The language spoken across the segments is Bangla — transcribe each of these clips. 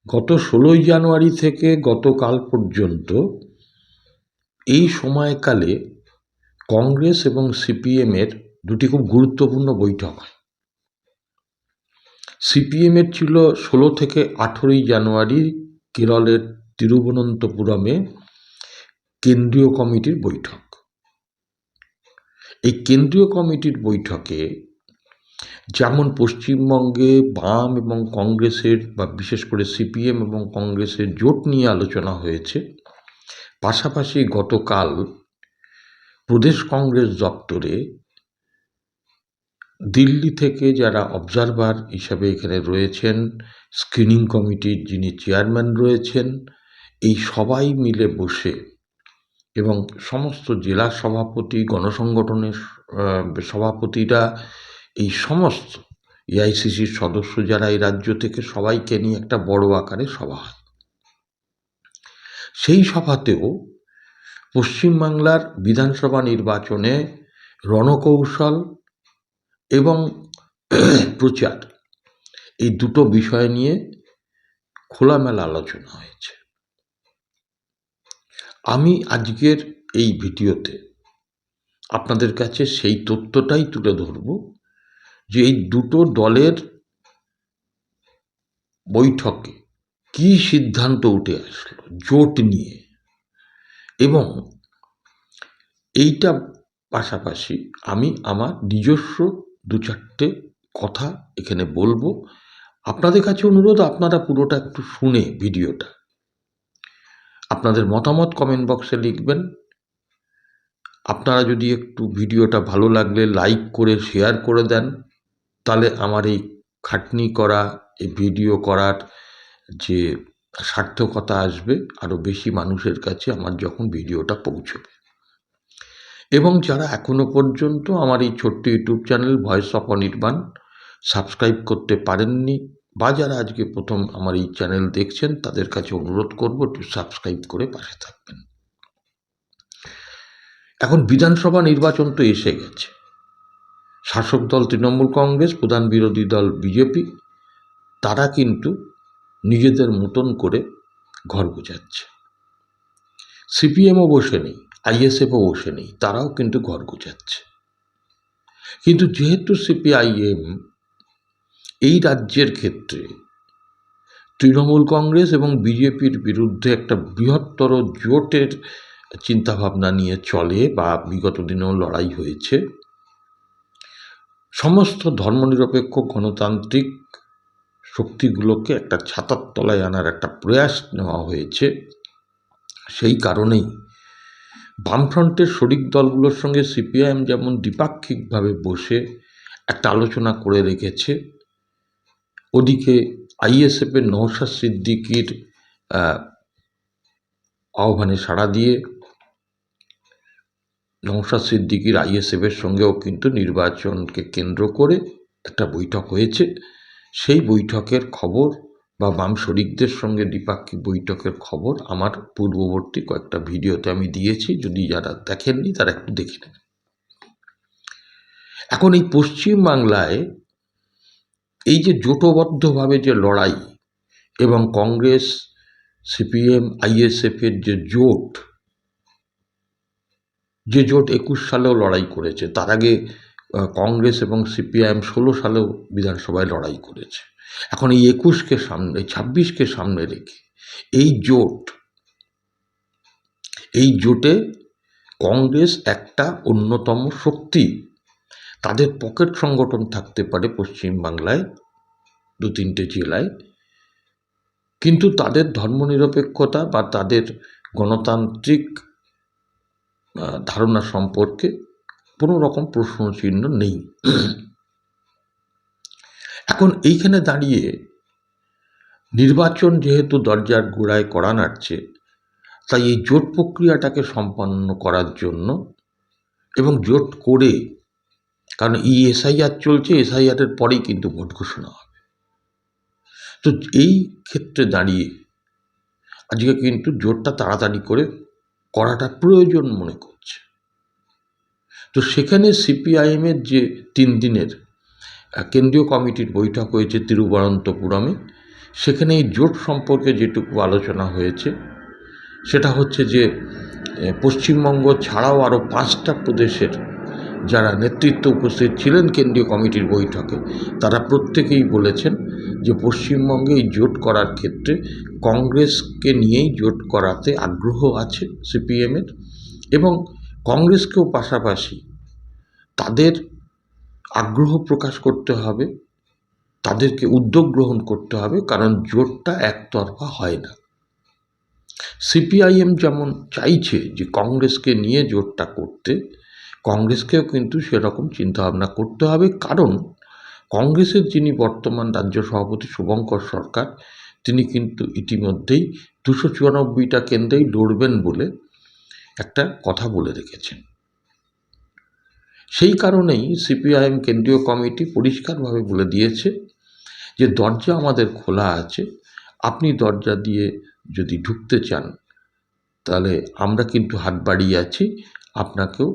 গত ১৬ই জানুয়ারি থেকে গতকাল পর্যন্ত এই সময়কালে কংগ্রেস এবং সিপিএমের দুটি খুব গুরুত্বপূর্ণ বৈঠক হয়। সিপিএমের ছিল ১৬ থেকে ১৮ই জানুয়ারি কেরলের তিরুবনন্তপুরমে কেন্দ্রীয় কমিটির বৈঠক। এই কেন্দ্রীয় কমিটির বৈঠকে যেমন পশ্চিমবঙ্গে বাম এবং কংগ্রেসের বা বিশেষ করে সিপিএম এবং কংগ্রেসের জোট নিয়ে আলোচনা হয়েছে, পাশাপাশি গতকাল প্রদেশ কংগ্রেস দপ্তরে দিল্লি থেকে যারা অবজারভার হিসাবে এখানে রয়েছেন, স্ক্রিনিং কমিটির যিনি চেয়ারম্যান রয়েছেন, এই সবাই মিলে বসে এবং সমস্ত জেলা সভাপতি, গণসংগঠনের সভাপতিরা, এই সমস্ত এআইসিসির সদস্য যারা এই রাজ্য থেকে, সবাইকে নিয়ে একটা বড় আকারে সভা হয়। সেই সভাতেও পশ্চিমবাংলার বিধানসভা নির্বাচনে রণকৌশল এবং প্রচার, এই দুটো বিষয় নিয়ে খোলামেলা আলোচনা হয়েছে। আমি আজকের এই ভিডিওতে আপনাদের কাছে সেই তথ্যটাই তুলে ধরব যে এই দুটো দলের বৈঠকে কি সিদ্ধান্ত উঠে আসলো জোট নিয়ে, এবং এইটা পাশাপাশি আমি আমার নিজস্ব দু চারটে কথা এখানে বলবো। আপনাদের কাছে অনুরোধ, আপনারা পুরোটা একটু শুনে ভিডিওটা আপনাদের মতামত কমেন্ট বক্সে লিখবেন। আপনারা যদি একটু ভিডিওটা ভালো লাগলে লাইক করে শেয়ার করে দেন, তাহলে আমার এই খাটনি করা, এই ভিডিও করার যে সার্থকতা আসবে, আরও বেশি মানুষের কাছে আমার যখন ভিডিওটা পৌঁছবে। এবং যারা এখনো পর্যন্ত আমার এই ছোট্ট YouTube channel voice of Anirban subscribe করতে পারেননি, বা যারা আজকে প্রথম আমার এই চ্যানেল দেখছেন, তাদের কাছে অনুরোধ করব একটু সাবস্ক্রাইব করে পাশে থাকবেন। এখন বিধানসভা নির্বাচন তো এসে গেছে। শাসক দল তৃণমূল কংগ্রেস, প্রধান বিরোধী দল বিজেপি, তারা কিন্তু নিজেদের মতন করে ঘর গোছাচ্ছে। সিপিএমও বসে নেই, আইএসএফও বসে নেই, তারাও কিন্তু ঘর গোছাচ্ছে। কিন্তু যেহেতু সিপিআইএম এই রাজ্যের ক্ষেত্রে তৃণমূল কংগ্রেস এবং বিজেপির বিরুদ্ধে একটা বৃহত্তর জোটের চিন্তাভাবনা নিয়ে চলে, বা বিগত দিনেও লড়াই হয়েছে, সমস্ত ধর্মনিরপেক্ষ গণতান্ত্রিক শক্তিগুলোকে একটা ছাতার তলায় আনার একটা প্রয়াস নেওয়া হয়েছে। সেই কারণেই বামফ্রন্টের শরিক দলগুলোর সঙ্গে সিপিআইএম যেমন দ্বিপাক্ষিকভাবে বসে একটা আলোচনা করে রেখেছে, ওদিকে আইএসএফের নওশাদ সিদ্দিকীর আহ্বানে সাড়া দিয়ে নওশাদ সিদ্দিকীর আইএসএফের সঙ্গেও কিন্তু নির্বাচনকে কেন্দ্র করে একটা বৈঠক হয়েছে। সেই বৈঠকের খবর বা বাম শরিকদের সঙ্গে দ্বিপাক্ষিক বৈঠকের খবর আমার পূর্ববর্তী কয়েকটা ভিডিওতে আমি দিয়েছি, যদি যারা দেখেননি তারা একটু দেখে নেবেন। এখন এই পশ্চিমবাংলায় এই যে জোটবদ্ধভাবে যে লড়াই, এবং কংগ্রেস, সিপিএম, আইএসএফের যে জোট ২১ সালেও লড়াই করেছে, তার আগে কংগ্রেস এবং সিপিআইএম ১৬ সালেও বিধানসভায় লড়াই করেছে। এখন এই ২১কে সামনে, ২৬কে সামনে রেখে এই জোটে কংগ্রেস একটা অন্যতম শক্তি। তাদের পকেট সংগঠন থাকতে পারে পশ্চিমবাংলায় ২-৩টে জেলায়, কিন্তু তাদের ধর্মনিরপেক্ষতা বা তাদের গণতান্ত্রিক ধারণা সম্পর্কে কোনো রকম প্রশ্নচিহ্ন নেই। এখন এইখানে দাঁড়িয়ে নির্বাচন যেহেতু দরজার গোড়ায় কড়া নাড়ছে, তাই এই জোট প্রক্রিয়াটাকে সম্পন্ন করার জন্য, এবং জোট করে, কারণ এই এসআইআর চলছে, এসআইআরের পরেই কিন্তু ভোট ঘোষণা হবে, তো এই ক্ষেত্রে দাঁড়িয়ে আজকে কিন্তু জোটটা তাড়াতাড়ি করে করাটা প্রয়োজন মনে করছে। তো সেখানে সিপিআইএমের যে 3 দিনের কেন্দ্রীয় কমিটির বৈঠক হয়েছে তিরুবনন্তপুরমে, সেখানে এই জোট সম্পর্কে যেটুকু আলোচনা হয়েছে সেটা হচ্ছে যে পশ্চিমবঙ্গ ছাড়াও আরও 5টা প্রদেশের যারা নেতৃত্ব উপস্থিত ছিলেন কেন্দ্রীয় কমিটির বৈঠকে, তারা প্রত্যেকেই বলেছেন যে পশ্চিমবঙ্গে এই জোট করার ক্ষেত্রে কংগ্রেসকে নিয়েই জোট করাতে আগ্রহ আছে সিপিএমের, এবং কংগ্রেসকেও পাশাপাশি তাদের আগ্রহ প্রকাশ করতে হবে, তাদেরকে উদ্যোগ গ্রহণ করতে হবে, কারণ জোটটা একতরফা হয় না। সিপিআইএম যেমন চাইছে যে কংগ্রেসকে নিয়ে জোটটা করতে, কংগ্রেসকেও কিন্তু সেরকম চিন্তাভাবনা করতে হবে, কারণ কংগ্রেসের যিনি বর্তমান রাজ্য সভাপতি শুভঙ্কর সরকার, তিনি কিন্তু ইতিমধ্যেই 294টা কেন্দ্রেই লড়বেন বলে একটা কথা বলে রেখেছেন। সেই কারণেই সিপিআইএম কেন্দ্রীয় কমিটি পরিষ্কারভাবে বলে দিয়েছে যে দরজা আমাদের খোলা আছে, আপনি দরজা দিয়ে যদি ঢুকতে চান তাহলে আমরা কিন্তু হাত বাড়িয়ে আছি, আপনাকেও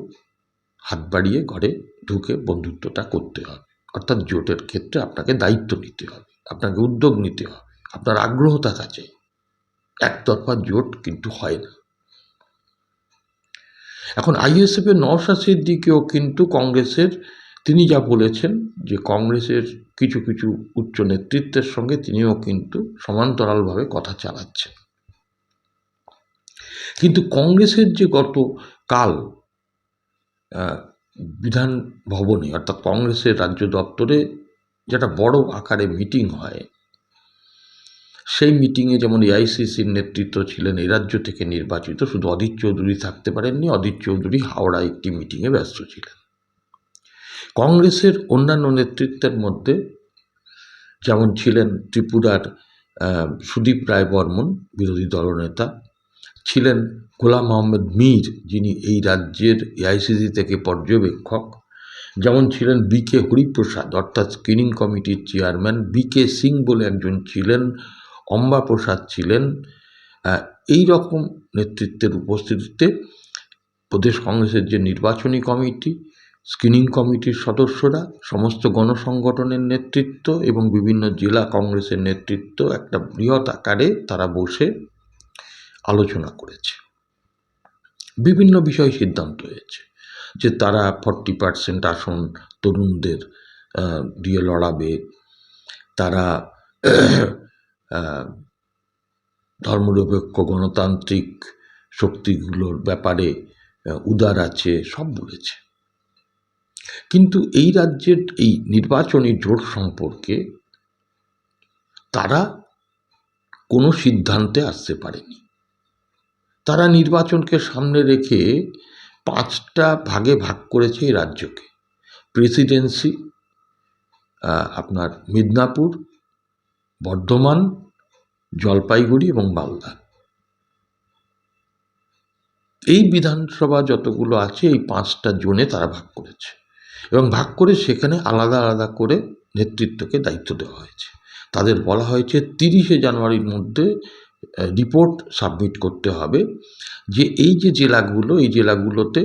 হাত বাড়িয়ে ঘরে ঢুকে বন্ধুত্বটা করতে হবে। অর্থাৎ জোটের ক্ষেত্রে আপনাকে দায়িত্ব নিতে হবে, আপনাকে উদ্যোগ নিতে হবে, আপনার আগ্রহ থাকা চাই। একতরফা জোট কিন্তু হয় না। এখন আইএসএফের নওশাদ সিদ্দিকীও কিন্তু কংগ্রেসের, তিনি যা বলেছেন যে কংগ্রেসের কিছু কিছু উচ্চ নেতৃত্বের সঙ্গে তিনিও কিন্তু সমান্তরালভাবে কথা চালাচ্ছেন। কিন্তু কংগ্রেসের যে গতকাল বিধান ভবনে অর্থাৎ কংগ্রেসের রাজ্য দপ্তরে যেটা বড় আকারে মিটিং হয়, সেই মিটিংয়ে যেমন এআইসিসির নেতৃত্ব ছিলেন এই রাজ্য থেকে নির্বাচিত, শুধু অধীর চৌধুরী থাকতে পারেননি। অধীর চৌধুরী হাওড়া একটি মিটিংয়ে ব্যস্ত ছিলেন। কংগ্রেসের অন্যান্য নেতৃত্বের মধ্যে যেমন ছিলেন ত্রিপুরার সুদীপ রায় বর্মন, বিরোধী দলনেতা, ছিলেন গোলাম আহমেদ মীর, যিনি এই রাজ্যের এআইসিসি থেকে পর্যবেক্ষক, যেমন ছিলেন বিকে হরিপ্রসাদ অর্থাৎ স্ক্রিনিং কমিটির চেয়ারম্যান, বিকে সিং বলে একজন ছিলেন, অম্বা প্রসাদ ছিলেন। এই রকম নেতৃত্বের উপস্থিতিতে প্রদেশ কংগ্রেসের যে নির্বাচনী কমিটি, স্ক্রিনিং কমিটির সদস্যরা, সমস্ত গণসংগঠনের নেতৃত্ব এবং বিভিন্ন জেলা কংগ্রেসের নেতৃত্ব একটা বৃহৎ আকারে তারা বসে আলোচনা করেছে। বিভিন্ন বিষয় সিদ্ধান্ত হয়েছে যে তারা 40% আসন তরুণদের দিয়ে লড়াবে, তারা ধর্মনিরপেক্ষ গণতান্ত্রিক শক্তিগুলোর ব্যাপারে উদার আছে, সব বলেছে। কিন্তু এই রাজ্যের এই নির্বাচনী জোট সম্পর্কে তারা কোনো সিদ্ধান্তে আসতে পারেনি। তারা নির্বাচনকে সামনে রেখে 5টা ভাগে ভাগ করেছে এই রাজ্যকে। প্রেসিডেন্সি আপনার মিদনাপুর, বর্ধমান, জলপাইগুড়ি এবং মালদা, এই বিধানসভা যতগুলো আছে এই 5টা জোনে তারা ভাগ করেছে, এবং ভাগ করে সেখানে আলাদা আলাদা করে নেতৃত্বকে দায়িত্ব দেওয়া হয়েছে। তাদের বলা হয়েছে 30শে জানুয়ারির মধ্যে রিপোর্ট সাবমিট করতে হবে যে এই যে জেলাগুলো, এই জেলাগুলোতে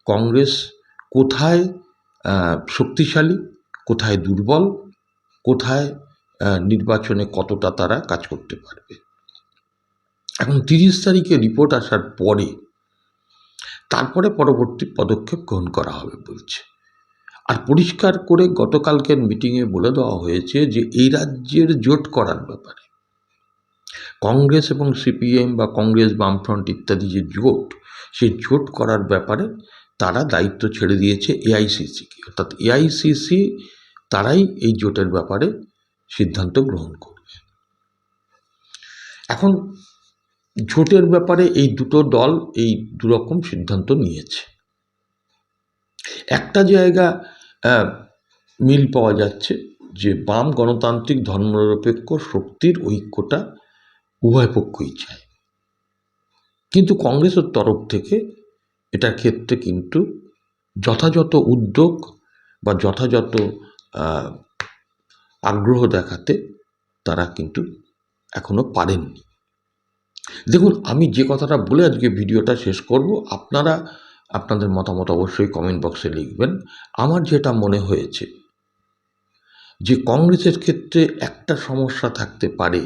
কংগ্রেস কোথায় শক্তিশালী, কোথায় দুর্বল, কোথায় নির্বাচনে কতটা তারা কাজ করতে পারবে। এখন 30 তারিখে রিপোর্ট আসার পরে তারপরে পরবর্তী পদক্ষেপ গ্রহণ করা হবে বলছে। আর পরিষ্কার করে গতকালকের মিটিংয়ে বলে দেওয়া হয়েছে যে এই রাজ্যের জোট করার ব্যাপারে কংগ্রেস এবং সিপিএম বা কংগ্রেস বামফ্রন্ট ইত্যাদি যে জোট, সেই জোট করার ব্যাপারে তারা দায়িত্ব ছেড়ে দিয়েছে এআইসিসিকে, অর্থাৎ এআইসিসি তারাই এই জোটের ব্যাপারে সিদ্ধান্ত গ্রহণ করবে। এখন জোটের ব্যাপারে এই দুটো দল এই দুরকম সিদ্ধান্ত নিয়েছে। একটা জায়গা মিল পাওয়া যাচ্ছে যে বাম গণতান্ত্রিক ধর্মনিরপেক্ষ শক্তির ঐক্যটা উভয় পক্ষই চায়, কিন্তু কংগ্রেসের তরফ থেকে এটার ক্ষেত্রে কিন্তু যথাযথ উদ্যোগ বা যথাযথ আগ্রহ দেখাতে তারা কিন্তু এখনো পারেননি। দেখুন, আমি যে কথাটা বলে আজকে ভিডিওটা শেষ করব, আপনারা আপনাদের মতামত অবশ্যই কমেন্ট বক্সে লিখবেন। আমার যেটা মনে হয়েছে যে কংগ্রেসের ক্ষেত্রে একটা সমস্যা থাকতে পারে,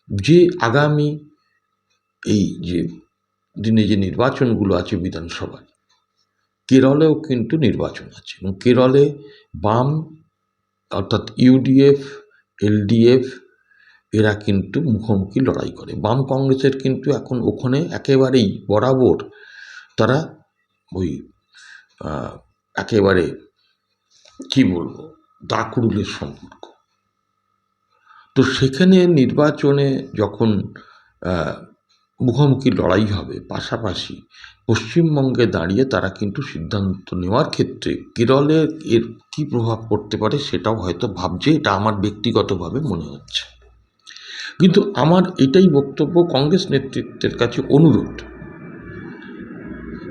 যে আগামী এই যে দিনে যে নির্বাচনগুলো আছে বিধানসভায়, কেরলেও কিন্তু নির্বাচন আছে এবং কেরলে বাম অর্থাৎ ইউডিএফ, এলডিএফ এরা কিন্তু মুখোমুখি লড়াই করে। বাম কংগ্রেসের কিন্তু এখন ওখানে একেবারেই বরাবর তারা ওই একেবারে কি বলবো দাকুড়ুলের সম্পর্ক। তো সেখানে নির্বাচনে যখন মুখোমুখি লড়াই হবে, পাশাপাশি পশ্চিমবঙ্গে দাঁড়িয়ে তারা কিন্তু সিদ্ধান্ত নেওয়ার ক্ষেত্রে কেরলের এর কী প্রভাব পড়তে পারে সেটাও হয়তো ভাবছে, এটা আমার ব্যক্তিগতভাবে মনে হচ্ছে। কিন্তু আমার এটাই বক্তব্য, কংগ্রেস নেতৃত্বের কাছে অনুরোধ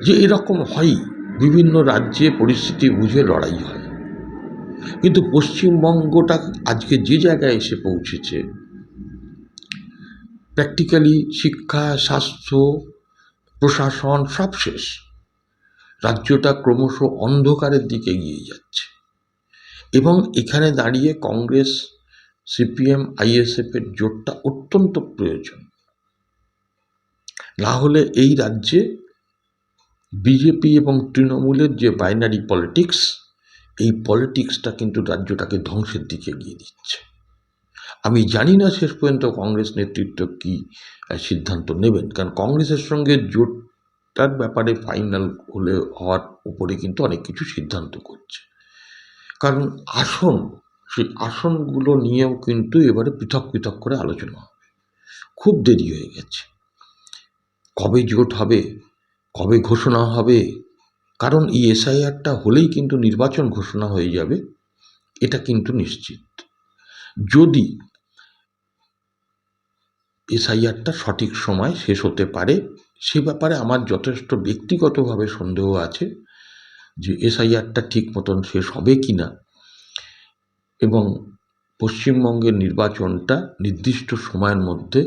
যে এরকম হয়, বিভিন্ন রাজ্যে পরিস্থিতি বুঝে লড়াই হয়, কিন্তু পশ্চিমবঙ্গটা আজকে যে জায়গায় এসে পৌঁছেছে, প্র্যাকটিক্যালি শিক্ষা, স্বাস্থ্য, প্রশাসন সব শেষ, রাজ্যটা ক্রমশ অন্ধকারের দিকে এগিয়ে যাচ্ছে এবং এখানে দাঁড়িয়ে কংগ্রেস, সিপিএম, আইএসএফের জোটটা অত্যন্ত প্রয়োজন। না হলে এই রাজ্যে বিজেপি এবং তৃণমূলের যে বাইনারি পলিটিক্স, এই পলিটিক্সটা কিন্তু রাজ্যটাকে ধ্বংসের দিকে এগিয়ে দিচ্ছে। আমি জানি না শেষ পর্যন্ত কংগ্রেস নেতৃত্ব কি সিদ্ধান্ত নেবেন, কারণ কংগ্রেসের সঙ্গে জোটটার ব্যাপারে ফাইনাল হলে হওয়ার উপরে কিন্তু অনেক কিছু সিদ্ধান্ত করছে, কারণ আসন, সেই আসনগুলো নিয়েও কিন্তু এবারে পৃথক পৃথক করে আলোচনা হবে। খুব দেরি হয়ে গেছে, কবে জোট হবে, কবে ঘোষণা হবে, কারণ এই এসআইআরটা হলেই কিন্তু নির্বাচন ঘোষণা হয়ে যাবে, এটা কিন্তু নিশ্চিত। যদি এসআইআরটা সঠিক সময় শেষ হতে পারে, সে ব্যাপারে আমার যথেষ্ট ব্যক্তিগতভাবে সন্দেহ আছে যে এসআইআরটা ঠিক মতন শেষ হবে কি না, এবং পশ্চিমবঙ্গের নির্বাচনটা নির্দিষ্ট সময়ের মধ্যে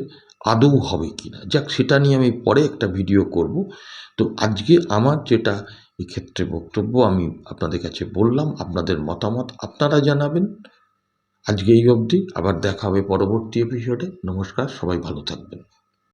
আদৌ হবে কি না। যাক, সেটা নিয়ে আমি পরে একটা ভিডিও করব। তো আজকে আমার যেটা এক্ষেত্রে বক্তব্য আমি আপনাদের কাছে বললাম, আপনাদের মতামত আপনারা জানাবেন। আজকে এই অবধি, আবার দেখা হবে পরবর্তী এপিসোডে। নমস্কার, সবাই ভালো থাকবেন।